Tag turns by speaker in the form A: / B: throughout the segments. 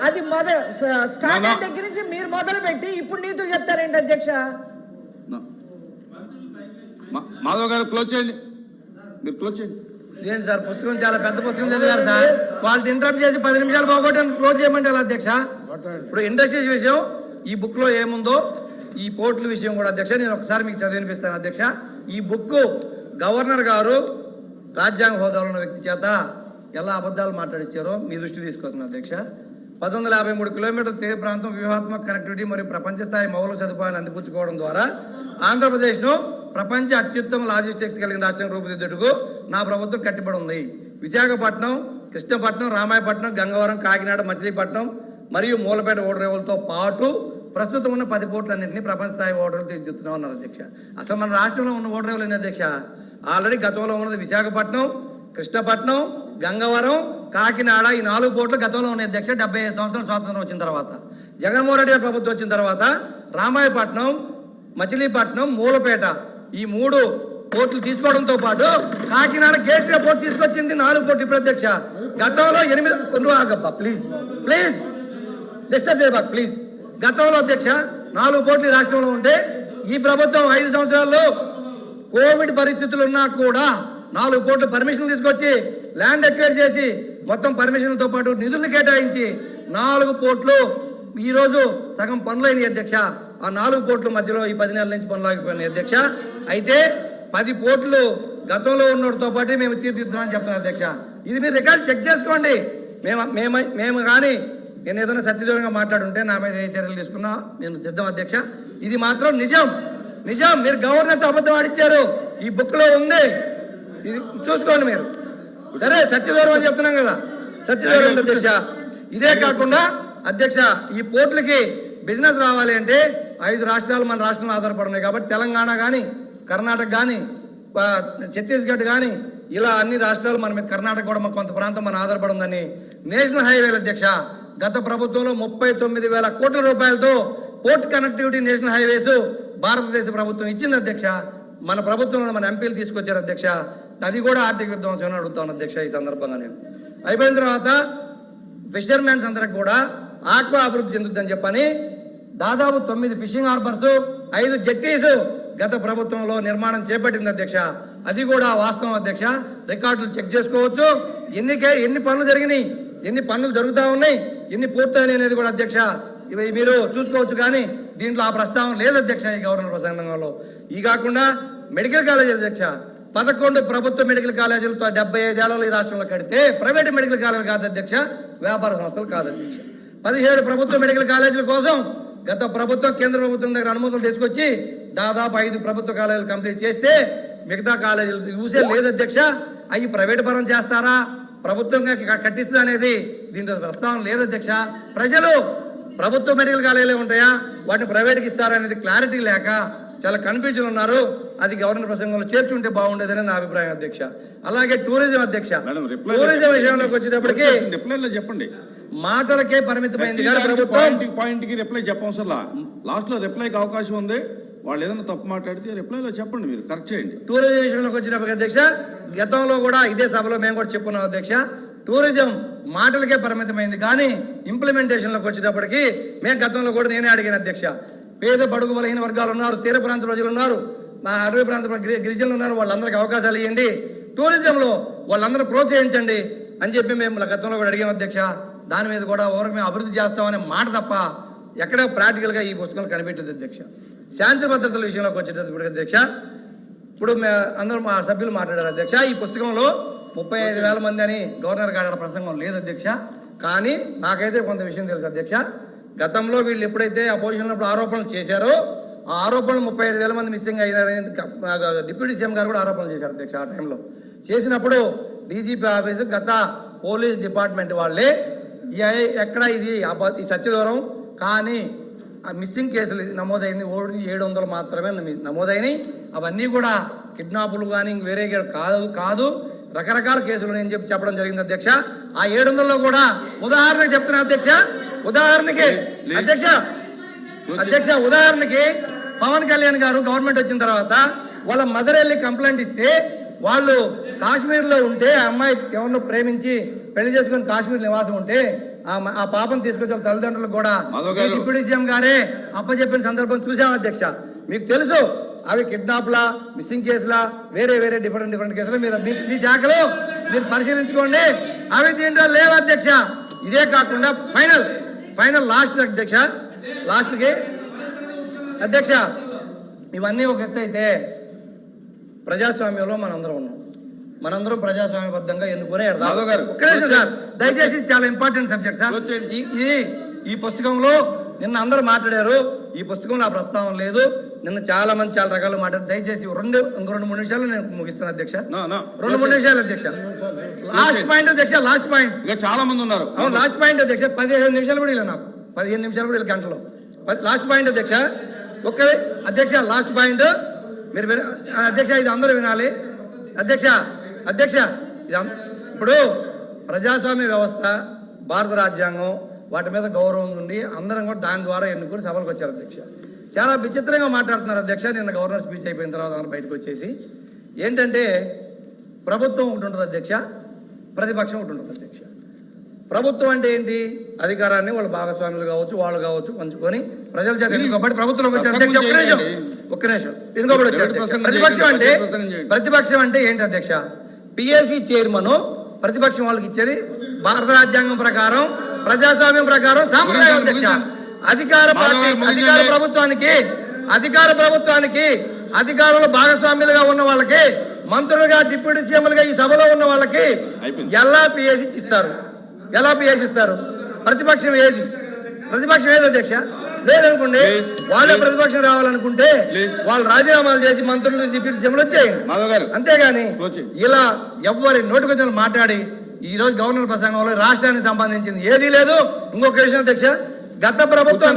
A: అది స్టార్టింగ్ దగ్గర నుంచి మీరు మొదలు పెట్టి ఇప్పుడు నీతులు చెప్తారేంటి అధ్యక్ష?
B: మాధవ్ గారు క్లోజ్ చేయండి, మీరు క్లోజ్ చేయండి.
C: ఇదేంటి సార్, పుస్తకం చాలా పెద్ద పుస్తకం చదివారు సార్. వాళ్ళు ఇంటరప్ట్ చేసి 10 నిమిషాలు బాగొట్టని క్లోజ్ చేయమంటే అధ్యక్ష. ఇప్పుడు ఇండస్ట్రీస్ విషయం ఈ బుక్ లో ఏముందో, ఈ పోర్టుల విషయం కూడా అధ్యక్ష నేను ఒకసారి మీకు చదివి వినిపిస్తాను అధ్యక్ష. ఈ బుక్ గవర్నర్ గారు రాజ్యాంగ హోదాలో ఉన్న వ్యక్తి చేత ఎలా అబద్ధాలు మాట్లాడించారో మీ దృష్టి తీసుకొస్తుంది అధ్యక్ష. 1153 కిలోమీటర్ల తీర ప్రాంతం వ్యూహాత్మక కనెక్టివిటీ మరియు ప్రపంచ స్థాయి మౌలిక సదుపాయాలు అందిపుచ్చుకోవడం ద్వారా ఆంధ్రప్రదేశ్ను ప్రపంచ అత్యుత్తమ లాజిస్టిక్స్ కలిగిన రాష్ట్రంగా రూపుదిద్దుటకు నా ప్రభుత్వం కట్టుబడి ఉంది. విశాఖపట్నం, కృష్ణపట్నం, రామాయపట్నం, గంగవరం, కాకినాడ, మచిలీపట్నం మరియు మూలపేట ఓడరేవులతో పాటు ప్రస్తుతం ఉన్న 10 పోర్టులన్నింటినీ ప్రపంచ స్థాయి ఓడరేవులు తీర్చిదిద్దుతున్నాం అన్నారు అధ్యక్ష. అసలు మన రాష్ట్రంలో ఉన్న ఓడరేవులు ఏంటి అధ్యక్ష? ఆల్రెడీ గతంలో ఉన్నది విశాఖపట్నం, కృష్ణపట్నం, గంగవరం, కాకినాడ, ఈ 4 పోర్టులు గతంలో ఉన్నాయి అధ్యక్ష. 75 సంవత్సరాల స్వాతంత్రం వచ్చిన తర్వాత, జగన్మోహన్ రెడ్డి ప్రభుత్వం వచ్చిన తర్వాత రామాయపట్నం, మచిలీపట్నం, మూలపేట ఈ 3 పోర్టులు తీసుకోవడంతో పాటు కాకినాడ గేట్వే పోర్టు తీసుకొచ్చింది 4 పోర్టు ఇప్పుడు అధ్యక్ష. గతంలో 8 ప్లీజ్ ప్లీజ్ డిస్టర్బ్ చేయబాక్ ప్లీజ్. గతంలో అధ్యక్ష 4 పోర్టులు రాష్ట్రంలో ఉంటే ఈ ప్రభుత్వం 5 సంవత్సరాల్లో కోవిడ్ పరిస్థితులు ఉన్నా కూడా 4 పోర్టులు పర్మిషన్లు తీసుకొచ్చి ల్యాండ్ ఎక్వైర్ చేసి మొత్తం పర్మిషన్లతో పాటు నిధులను కేటాయించి 4 పోర్టులు ఈ రోజు సగం పనులైన అధ్యక్ష. ఆ 4 పోర్టుల మధ్యలో ఈ 10 నెలల నుంచి పనులు ఆగిపోయినాయి అధ్యక్ష. అయితే 10 పోర్టులు గతంలో ఉన్నతో పాటు మేము తీర్చిదిద్దామని చెప్తున్నాం అధ్యక్ష. ఇది మీరు రికార్డు చెక్ చేసుకోండి. మేము కానీ నేను ఏదైనా సత్యదూరంగా మాట్లాడుంటే నా మీద ఏ చర్యలు తీసుకున్నా నేను సిద్ధం అధ్యక్ష. ఇది మాత్రం నిజం. మీరు గవర్నర్తో అబద్ధం ఆడిచ్చారు, ఈ బుక్ లో ఉంది, ఇది చూసుకోండి మీరు. సరే సత్యదూరం అని చెప్తున్నాం కదా, సత్యదూరం అధ్యక్ష. ఇదే కాకుండా అధ్యక్ష ఈ పోర్టులకి బిజినెస్ రావాలి అంటే 5 రాష్ట్రాలు మన రాష్ట్రంలో ఆధారపడున్నాయి కాబట్టి తెలంగాణ కానీ, కర్ణాటక కానీ, ఛత్తీస్గఢ్ కానీ ఇలా అన్ని రాష్ట్రాలు మన మీద, కర్ణాటక కూడా మన కొంత ప్రాంతం మన ఆధారపడి ఉందని నేషనల్ హైవేల అధ్యక్ష గత ప్రభుత్వంలో 39,000 కోట్ల రూపాయలతో పోర్ట్ కనెక్టివిటీ నేషనల్ హైవేస్ భారతదేశ ప్రభుత్వం ఇచ్చింది అధ్యక్ష. మన ప్రభుత్వంలో మన ఎంపీలు తీసుకొచ్చారు అధ్యక్ష. అది కూడా ఆర్థిక విధ్వంసం అడుగుతాను అధ్యక్ష. ఈ సందర్భంగా నేను అయిపోయిన తర్వాత ఫిషర్మెన్స్ అందరికి కూడా ఆక్వా అభివృద్ధి చెందుద్దని చెప్పని దాదాపు 9 ఫిషింగ్ హార్బర్స్, 5 జెట్టీస్ గత ప్రభుత్వంలో నిర్మాణం చేపట్టింది అధ్యక్ష. అది కూడా వాస్తవం అధ్యక్ష. రికార్డులు చెక్ చేసుకోవచ్చు. ఎన్ని పనులు జరిగినాయి, ఎన్ని పనులు జరుగుతూ ఉన్నాయి, ఎన్ని పూర్తయినాయి అనేది కూడా అధ్యక్ష ఇవి మీరు చూసుకోవచ్చు. కానీ దీంట్లో ఆ ప్రస్తావన లేదు అధ్యక్ష ఈ గవర్నర్ ప్రసంగంలో. ఈ కాకుండా మెడికల్ కాలేజ్ అధ్యక్ష 11 ప్రభుత్వ మెడికల్ కాలేజీలతో 75 ఏళ్లలో ఈ రాష్ట్రంలో కడితే ప్రైవేట్ మెడికల్ కాలేజీలు కాదు అధ్యక్ష, వ్యాపార సంస్థలు కాదు అధ్యక్ష. 17 ప్రభుత్వ మెడికల్ కాలేజీల కోసం గత ప్రభుత్వం కేంద్ర ప్రభుత్వం దగ్గర అనుమతులు తీసుకొచ్చి దాదాపు 5 ప్రభుత్వ కాలేజీలు కంప్లీట్ చేస్తే మిగతా కాలేజీలు యూసే లేదు అధ్యక్ష. అవి ప్రైవేట్ పరం చేస్తారా, ప్రభుత్వంగా కట్టిస్తుంది అనేది దీంట్లో ప్రస్తావన లేదు అధ్యక్ష. ప్రజలు ప్రభుత్వ మెడికల్ కాలేజీలే ఉంటాయా, వాటిని ప్రైవేట్కి ఇస్తారా అనేది క్లారిటీ లేక చాలా కన్ఫ్యూజన్ ఉన్నారు. అది గవర్నర్ ప్రసంగంలో చేర్చుంటే బాగుండేదని నా అభిప్రాయం అధ్యక్ష. అలాగే టూరిజం అధ్యక్ష, టూరిజం విషయంలోకి వచ్చేటప్పటికి
B: చెప్పండి,
C: మాటలకే పరిమితమైంది
B: పాయింట్ కి రిప్లై చెప్పవసరం, లాస్ట్ లో రిప్లైకి అవకాశం ఉంది. వాళ్ళు ఏదైనా తప్పు మాట్లాడితే రిప్లైలో చెప్పండి, మీరు కరెక్ట్ చేయండి.
C: టూరిజం విషయంలోకి వచ్చినప్పటికీ అధ్యక్ష గతంలో కూడా ఇదే సభలో మేము కూడా చెప్పుకున్నాం అధ్యక్ష. టూరిజం మాటలకే పరిమితమైంది కానీ ఇంప్లిమెంటేషన్లోకి వచ్చేటప్పటికి మేము గతంలో కూడా నేనే అడిగిన అధ్యక్ష. పేద బడుగు బలహీన వర్గాలు ఉన్నారు, తీర ప్రాంత ప్రజలు ఉన్నారు, మా అటవీ ప్రాంత గిరిజనులు ఉన్నారు, వాళ్ళందరికీ అవకాశాలు ఇవ్వండి, టూరిజంలో వాళ్ళందరూ ప్రోత్సహించండి అని చెప్పి మేము గతంలో కూడా అడిగాం అధ్యక్ష. దాని మీద కూడా ఓవరకు మేము అభివృద్ధి చేస్తామనే మాట తప్ప ఎక్కడ ప్రాక్టికల్గా ఈ పుస్తకంలో కనిపెట్టదు అధ్యక్ష. శాంతి భద్రతల విషయంలోకి వచ్చేటప్పుడు అధ్యక్ష ఇప్పుడు అందరూ మా సభ్యులు మాట్లాడారు అధ్యక్ష. ఈ పుస్తకంలో 35,000 మంది అని గవర్నర్ గారి ప్రసంగం లేదు అధ్యక్ష. కానీ నాకైతే కొంత విషయం తెలుసు అధ్యక్ష. గతంలో వీళ్ళు ఎప్పుడైతే అపోజిషన్ ఉన్నప్పుడు ఆరోపణలు చేశారో ఆ ఆరోపణలు 35,000 మంది మిస్సింగ్ అయినారని డిప్యూటీ సీఎం గారు కూడా ఆరోపణలు చేశారు అధ్యక్ష. ఆ టైంలో చేసినప్పుడు డీజీపీ ఆఫీసు గత పోలీస్ డిపార్ట్మెంట్ వాళ్ళే ఎక్కడ ఇది ఈ సత్యదూరం కానీ ఆ మిస్సింగ్ కేసులు నమోదైంది 700 మాత్రమే నమోదైనవి. అవన్నీ కూడా కిడ్నాపులు కానీ వేరే కాదు రకరకాల కేసులు నేను చెప్పడం జరిగింది అధ్యక్ష. ఆ 700లో కూడా ఉదాహరణకి చెప్తున్నా అధ్యక్ష, ఉదాహరణకి ఉదాహరణకి పవన్ కళ్యాణ్ గారు గవర్నమెంట్ వచ్చిన తర్వాత వాళ్ళ మదర్ వెళ్ళి కంప్లైంట్ ఇస్తే వాళ్ళు కాశ్మీర్లో ఉంటే ఆ అమ్మాయి ఎవరినో ప్రేమించి పెళ్లి చేసుకుని కాశ్మీర్ నివాసం ఉంటే ఆ పాపను తీసుకొచ్చి వాళ్ళ తల్లిదండ్రులకు కూడా
B: మాధవ్ గారు.
C: డిప్యూటీ సీఎం గారే అప్పచెప్పిన సందర్భం చూసాం అధ్యక్ష. మీకు తెలుసు అవి కిడ్నాప్లా, మిస్సింగ్ కేసులా, వేరే వేరే డిఫరెంట్ కేసులు మీరు మీ శాఖలో మీరు పరిశీలించుకోండి. అవి దీంట్లో లేవు అధ్యక్ష. ఇదే కాకుండా ఫైనల్ లాస్ట్ అధ్యక్ష, లాస్ట్కి అధ్యక్ష ఇవన్నీ ఒక ఎత్తు అయితే ప్రజాస్వామ్యంలో మనందరం ఉన్నాం. మనందరం ప్రజాస్వామ్యబద్ధంగా ఎన్నుకునే
B: మాధవ్ గారు.
C: ఒక్క నిమిషం సార్, దయచేసి చాలా ఇంపార్టెంట్ సబ్జెక్ట్ సార్. ఈ పుస్తకంలో నిన్న అందరూ మాట్లాడారు. ఈ పుస్తకంలో ఆ ప్రస్తావన లేదు. నిన్న చాలా మంది చాలా రకాలు మాట్లాడారు. దయచేసి ఇంకో 2-3 నిమిషాలు నేను ముగిస్తాను అధ్యక్ష. 2-3 నిమిషాలు అధ్యక్ష. లాస్ట్ పాయింట్ అధ్యక్ష, లాస్ట్ పాయింట్.
B: ఇంకా చాలా మంది ఉన్నారు.
C: అవును, లాస్ట్ పాయింట్ అధ్యక్ష. 15 నిమిషాలు కూడా ఇలా నాకు 15 నిమిషాలు కూడా ఇలా గంటలో. లాస్ట్ పాయింట్ అధ్యక్ష. ఒక్క అధ్యక్ష లాస్ట్ పాయింట్ మీరు అధ్యక్ష, ఇది అందరూ వినాలి అధ్యక్ష. ఇప్పుడు ప్రజాస్వామ్య వ్యవస్థ, భారత రాజ్యాంగం, వాటి మీద గౌరవం ఉండి అందరం కూడా దాని ద్వారా ఎన్నుకుని సభలకు వచ్చారు అధ్యక్ష. చాలా విచిత్రంగా మాట్లాడుతున్నారు అధ్యక్ష. నిన్న గవర్నర్ స్పీచ్ అయిపోయిన తర్వాత అందరూ బయటకు వచ్చేసి ఏంటంటే ప్రభుత్వం ఒకటి ఉంటుంది అధ్యక్ష, ప్రతిపక్షం ఒకటి ఉంటుంది అధ్యక్ష. ప్రభుత్వం అంటే ఏంటి? అధికారాన్ని వాళ్ళ భాగస్వాములు కావచ్చు, వాళ్ళు కావచ్చు పంచుకొని ప్రజల చేత ఎన్నుకోబడి ప్రభుత్వంలోకి వచ్చారు అధ్యక్ష. ఒక్క నిమిషం ఎన్నుకోబడి వచ్చారు. ప్రతిపక్షం అంటే ఏంటి అధ్యక్ష? పిఎస్సి చైర్మన్ ప్రతిపక్షం వాళ్ళకి ఇచ్చేది భారత రాజ్యాంగం ప్రకారం, ప్రజాస్వామ్యం ప్రకారం సాంప్రదాయం అధ్యక్ష. అధికార ప్రభుత్వానికి అధికారంలో భాగస్వామ్యులుగా ఉన్న వాళ్ళకి, మంత్రులుగా, డిప్యూటీ సీఎంలుగా ఈ సభలో ఉన్న వాళ్ళకి ఎలా పిఎస్సి ఇస్తారు? ప్రతిపక్షం ఏది అధ్యక్ష? లేదనుకోండి, వాళ్ళే ప్రతిపక్షం రావాలనుకుంటే వాళ్ళు రాజీనామాలు చేసి మంత్రులు, డిప్యూటీ సీఎంలు వచ్చేయండి. అంతేగాని ఇలా ఎవ్వరి నోటికొచ్చిన మాట్లాడి ఈ రోజు గవర్నర్ ప్రసంగంలో రాష్ట్రానికి సంబంధించింది ఏదీ లేదు. ఇంకొక విషయం అధ్యక్ష, గత ప్రభుత్వం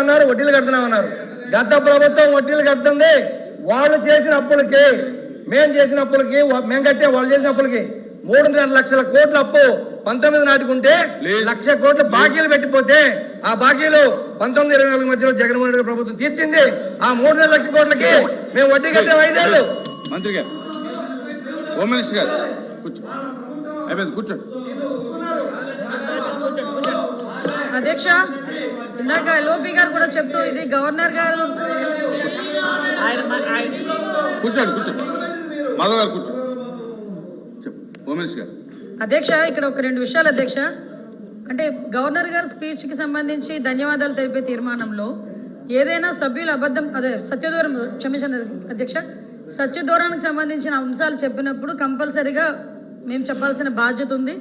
C: అన్నారు వడ్డీలు కడుతున్నామన్నారు. గత ప్రభుత్వం వడ్డీలు కడుతుంది. వాళ్ళు చేసిన అప్పులకి, మేము చేసిన అప్పులకి, మేము కట్టే వాళ్ళు చేసిన అప్పులకి 3.5 లక్షల కోట్ల అప్పు 19 నాటికి ఉంటే 1 లక్ష కోట్ల బాకీలు పెట్టిపోతే ఆ బాకీలు 19-24 మధ్యలో జగన్మోహన్ రెడ్డి ప్రభుత్వం తీర్చింది. ఆ 3.5 లక్షల కోట్లకి మేము వడ్డీ కట్టే 5 ఏళ్ళు.
B: మంత్రి గారు, హోమ్ మినిస్టర్ గారు అయిపోయింది, కూర్చోండి.
A: అధ్యక్ష, ఇందాక లోపి గారు కూడా చెప్తూ ఇది గవర్నర్ గారు.
B: కూర్చోండి. మాధవ్ గారు కూర్చోండి. హోమ్ మినిస్టర్ గారు.
A: అధ్యక్ష, ఇక్కడ ఒక 2 విషయాలు అధ్యక్ష. అంటే గవర్నర్ గారి స్పీచ్ కి సంబంధించి ధన్యవాదాలు తెలిపే తీర్మానంలో ఏదైనా సభ్యులు సత్యదూరం క్షమించండి అధ్యక్ష, సత్యదూరానికి సంబంధించిన అంశాలు చెప్పినప్పుడు కంపల్సరీగా మేము చెప్పాల్సిన బాధ్యత ఉంది.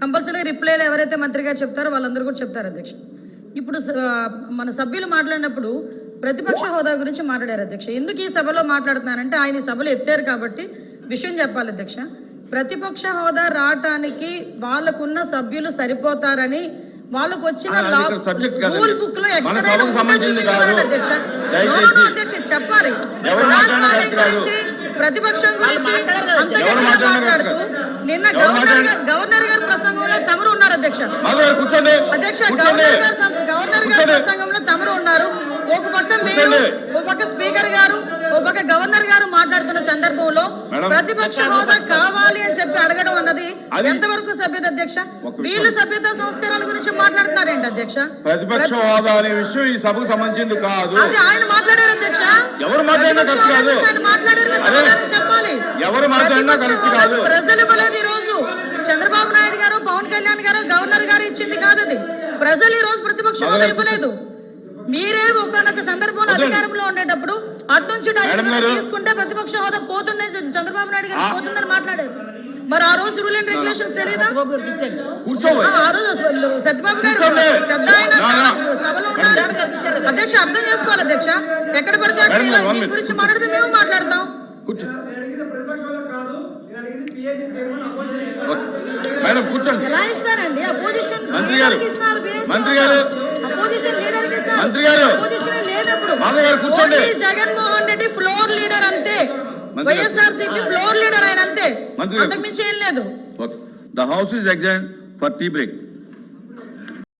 A: కంపల్సరీగా రిప్లైలు ఎవరైతే మంత్రి గారు చెప్తారో వాళ్ళందరూ కూడా చెప్తారు అధ్యక్ష. ఇప్పుడు మన సభ్యులు మాట్లాడినప్పుడు ప్రతిపక్ష హోదా గురించి మాట్లాడారు అధ్యక్ష. ఎందుకు ఈ సభలో మాట్లాడుతున్నానంటే ఆయన ఈ సభలో ఎత్తారు కాబట్టి విషయం చెప్పాలి అధ్యక్ష. ప్రతిపక్ష హోదా రావటానికి వాళ్ళకున్న సభ్యులు సరిపోతారని వాళ్ళకు వచ్చిన రూల్ బుక్ లో అధ్యక్ష చెప్పాలి. ప్రతిపక్షం గురించి అంత గట్టిగా మాట్లాడుతూ నిన్న గవర్నర్ గారి ప్రసంగంలో తమరు ఉన్నారు అధ్యక్ష. గవర్నర్ గారి ప్రసంగంలో తమరు ఉన్నారు. ఒక పక్క మీరు, ఒక పక్క స్పీకర్ గారు, ఒక పక్క గవర్నర్ గారు మాట్లాడుతున్న సందర్భంలో ప్రతిపక్ష హోదా కావాలి అని చెప్పి అడగడం అన్నది ఎంతవరకు సభ్యత అధ్యక్ష? వీళ్ళు సభ్యత సంస్కారాల గురించి మాట్లాడుతున్నారేంటి అధ్యక్ష?
B: ప్రతిపక్ష హోదా అనే విషయం ఈ సభకు సంబంధించింది కాదు.
A: అది ఆయన మాట్లాడారు అధ్యక్ష.
B: ఎవరు మాట్లాడారు
A: చెప్పాలి. ప్రజలు ఇవ్వలేదు. ఈ రోజు చంద్రబాబు నాయుడు గారు, పవన్ కళ్యాణ్ గారు, గవర్నర్ గారు ఇచ్చింది కాదు అది. ప్రజలు ఈ రోజు ప్రతిపక్ష హోదా ఇవ్వలేదు. మీరే ఒకనొక సందర్భంలో అధికారంలో ఉండేటప్పుడు అట్నుంచి తీసుకుంటే ప్రతిపక్ష హోదా పోతుందని చంద్రబాబు నాయుడు గారు పోతుందని మాట్లాడారు. మరి ఆ రోజు రూల్ అండ్ రెగ్యులేషన్స్ తెలియదా? ఆ రోజు సత్యబాబు గారు పెద్ద ఆయన సభలో ఉన్నారు అధ్యక్ష. అర్థం చేసుకోవాలి అధ్యక్ష. ఎక్కడ పడితే అక్కడ దీని గురించి మాట్లాడితే మేము మాట్లాడతాం. ఎలా ఇస్తారండి opposition Jaganmohan Reddy floor leader అంతే. వైఎస్ఆర్సీపీ ఫ్లోర్ లీడర్ ఆయన అంతే, అంతకు మించి ఏం లేదు.
B: The house is adjourned for tea break.